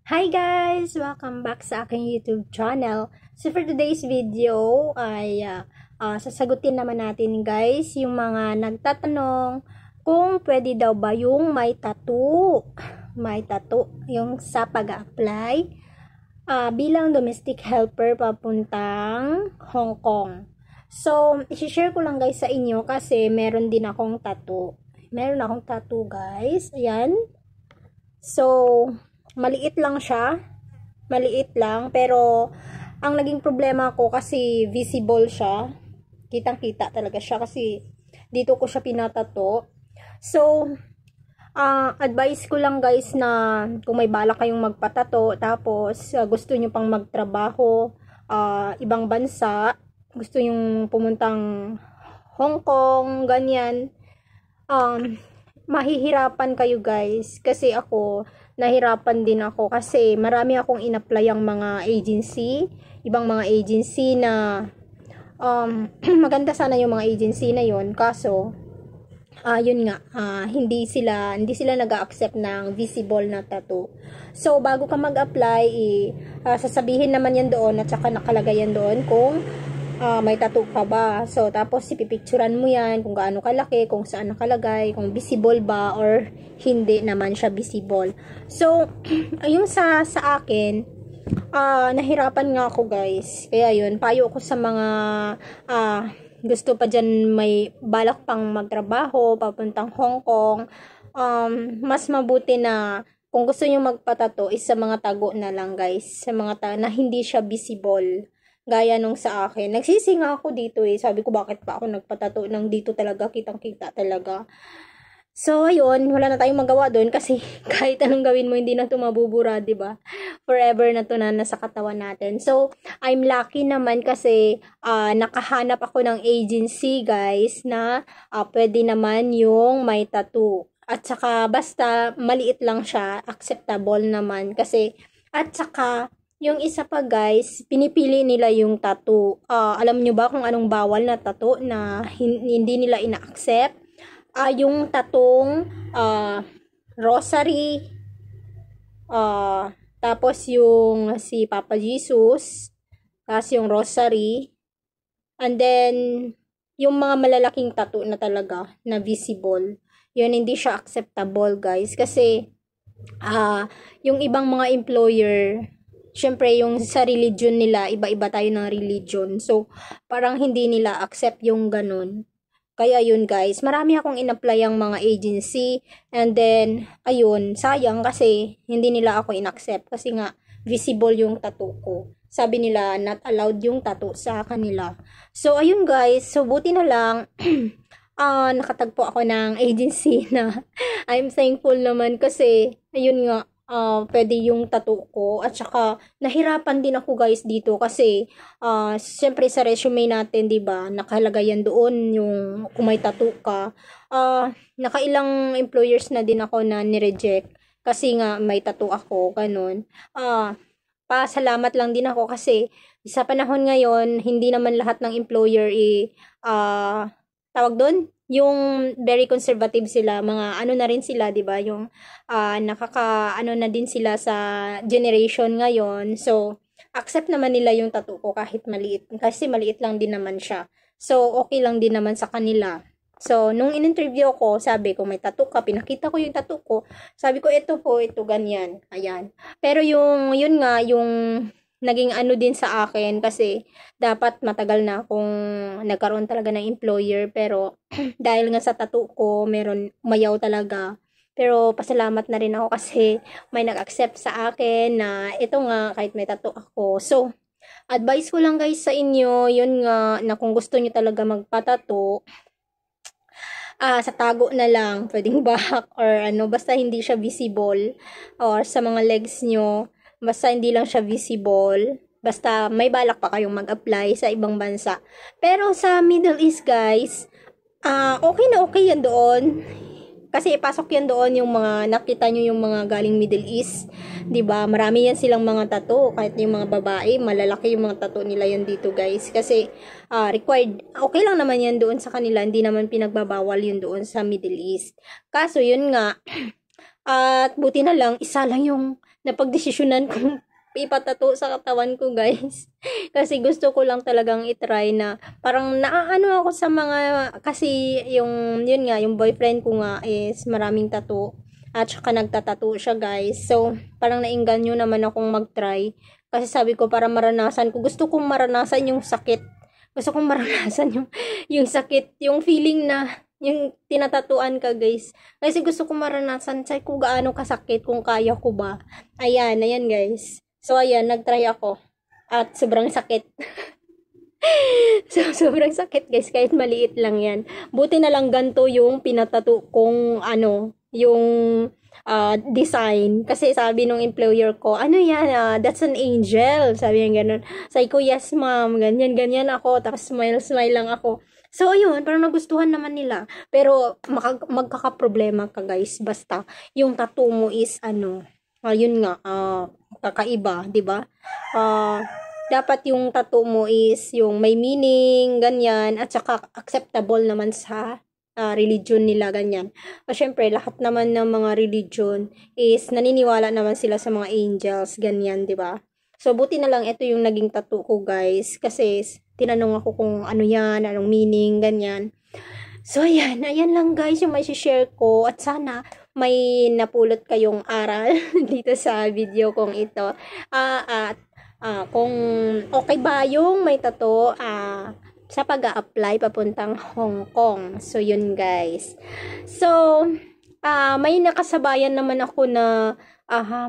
Hi guys! Welcome back sa aking YouTube channel. So for today's video ay sasagutin naman natin guys yung mga nagtatanong kung pwede daw ba yung may tattoo. May tattoo yung sa pag-apply bilang domestic helper papuntang Hong Kong. So, i-share ko lang guys sa inyo kasi meron din akong tattoo. Meron akong tattoo guys. Ayan. So, maliit lang siya. Maliit lang. Pero, ang naging problema ko kasi visible siya. Kitang-kita talaga siya kasi dito ko siya pinatato. So, advice ko lang guys na kung may balak kayong magpatato, tapos gusto nyo pang magtrabaho, ibang bansa, gusto nyo pumuntang Hong Kong, ganyan, mahihirapan kayo guys. Kasi ako, nahirapan din ako kasi marami akong in-apply ang mga agency, ibang mga agency na maganda sana yung mga agency na yon, kaso yun nga, hindi sila nag-a-accept ng visible na tattoo. So bago ka mag-apply, sasabihin naman yan doon at saka nakalagay yan doon kung may tattoo ka ba. So tapos ipipicturan mo yan kung gaano kalaki, kung saan nakalagay, kung visible ba or hindi naman siya visible. So yung sa akin, nahirapan nga ako guys. Kaya yun, payo ko sa mga gusto pa dyan, may balak pang magtrabaho papuntang Hong Kong, mas mabuti na kung gusto nyo magpatato is sa mga tago na lang guys, sa mga na hindi siya visible. Gaya nung sa akin, nagsisinga ako dito sabi ko bakit pa ako nagpatato nang dito talaga kitang kita talaga. So, ayun, wala na tayong magawa doon kasi kahit anong gawin mo, hindi na ito mabubura, ba diba? Forever na ito na nasa katawan natin. So, I'm lucky naman kasi nakahanap ako ng agency, guys, na pwede naman yung may tattoo. At saka, basta maliit lang siya, acceptable naman. Kasi, at saka, yung isa pa, guys, pinipili nila yung tattoo. Alam nyo ba kung anong bawal na tattoo na hindi nila ina-accept? Yung tatong rosary, tapos yung si Papa Jesus, tapos yung rosary, and then yung mga malalaking tattoo na talaga na visible, yun hindi siya acceptable guys kasi yung ibang mga employer, syempre yung sa religion nila, iba-iba tayo ng religion, so parang hindi nila accept yung ganun. Kaya yun guys, marami akong in-apply ang mga agency, and then ayun, sayang kasi hindi nila ako in-accept kasi nga visible yung tattoo ko. Sabi nila not allowed yung tattoo sa kanila. So ayun guys, so buti na lang nakatagpo ako ng agency na I'm thankful naman kasi ayun nga, pwede yung tattoo ko. At saka nahirapan din ako guys dito kasi syempre sa resume natin, 'di ba, nakalagay yan doon yung kung may tattoo ka. Nakailang employers na din ako na ni-reject kasi nga may tattoo ako, ganun. Pasalamat lang din ako kasi sa panahon ngayon, hindi naman lahat ng employer tawag doon, yung very conservative sila, mga ano na rin sila, 'di ba? Yung ano na din sila sa generation ngayon. So, accept naman nila yung tattoo ko kahit maliit kasi maliit lang din naman siya. So, okay lang din naman sa kanila. So, nung in-interview ko, sabi ko may tattoo ka, pinakita ko yung tattoo ko. Sabi ko ito po, ito ganyan. Ayan. Pero yun nga, yung naging ano din sa akin kasi dapat matagal na akong nagkaroon talaga ng employer, pero dahil nga sa tattoo ko, meron umayaw talaga. Pero pasalamat na rin ako kasi may nag-accept sa akin na ito nga kahit may tattoo ako. So, advice ko lang guys sa inyo, yun nga, na kung gusto nyo talaga magpatato, sa tago na lang, pwedeng back or ano, basta hindi siya visible, or sa mga legs nyo, basta hindi lang siya visible, basta may balak pa kayong mag-apply sa ibang bansa. Pero sa Middle East guys, okay na okay yan doon. Kasi ipasok yan doon yung mga, nakita nyo yung mga galing Middle East, 'di ba? Marami yan silang mga tattoo, kahit yung mga babae, malalaki yung mga tattoo nila yan dito, guys. Kasi required, okay lang naman yan doon sa kanila, hindi naman pinagbabawal yun doon sa Middle East. Kaso yun nga, at buti na lang, isa lang yung napagdesisyonan kong ipatato sa katawan ko, guys. Kasi gusto ko lang talagang itry na parang naaano ako sa mga, kasi yun nga, yung boyfriend ko nga is maraming tattoo. At saka nagtatato siya, guys. So, parang nainganyo naman akong mag-try. Kasi sabi ko, para maranasan ko. Gusto kong maranasan yung sakit. Gusto kong maranasan yung sakit. Yung feeling na, yung tinatatuan ka, guys. Kasi gusto kong maranasan sa kung gaano kasakit, kung kaya ko ba. Ayan, guys. So, ayan, nag-try ako. At sobrang sakit. So, sobrang sakit, guys. Kahit maliit lang yan. Buti na lang ganito yung pinatato kong, yung design. Kasi sabi nung employer ko, ano yan, that's an angel. Sabi niya ganun. Sabi ko, yes ma'am, ganyan ako. Tapos smile lang ako. So, ayun, parang nagustuhan naman nila. Pero, magkakaproblema ka, guys. Basta, yung tattoo mo is, yun nga, kakaiba, di ba? Dapat yung tattoo mo is yung may meaning, ganyan, at saka acceptable naman sa religion nila, ganyan. Syempre, lahat naman ng mga religion is naniniwala naman sila sa mga angels, ganyan, di ba? So, buti na lang ito yung naging tattoo ko, guys, kasi tinanong ako kung ano yan, anong meaning, ganyan. So, ayan lang, guys, yung may share ko, at sana may napulot kayong aral dito sa video kong ito. At kung okay ba yung may tattoo sa pag-a-apply papuntang Hong Kong. So, yun, guys. So, may nakasabayan naman ako na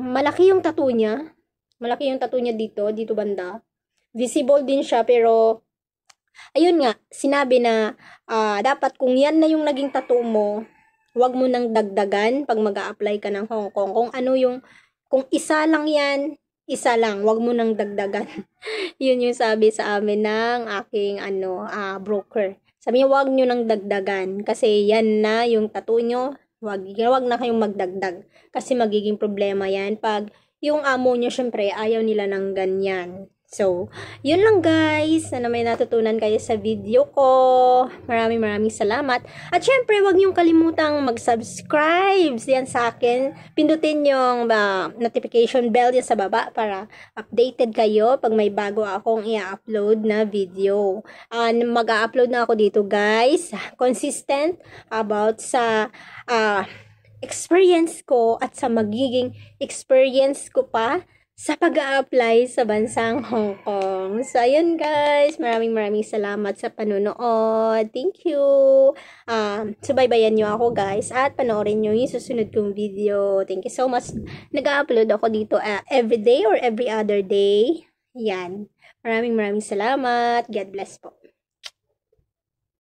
malaki yung tattoo niya. Malaki yung tattoo niya dito banda. Visible din siya, pero ayun nga, sinabi na dapat kung yan na yung naging tattoo mo, wag mo nang dagdagan pag mag-a-apply ka ng Hong Kong. Kung isa lang yan, isa lang, wag mo nang dagdagan. Yun yung sabi sa amin ng aking broker. Sabi niya, wag nyo nang dagdagan kasi yan na yung tattoo nyo. Wag na kayong magdagdag kasi magiging problema yan pag yung amo nyo syempre ayaw nila ng ganyan. So, yun lang, guys. Sana may natutunan kayo sa video ko. Maraming salamat. At syempre, huwag niyong kalimutang mag-subscribe yan sa akin. Pindutin yung notification bell yan sa baba para updated kayo pag may bago akong i-upload na video. Mag-upload na ako dito, guys. Consistent about sa experience ko at sa magiging experience ko pa sa pag-a-apply sa bansang Hong Kong. So, ayun, guys. Maraming salamat sa panunood. Thank you. Subaybayan nyo ako, guys. At panoorin nyo yung susunod kong video. Thank you so much. Nag-upload ako dito every day or every other day. Yan. Maraming salamat. God bless po.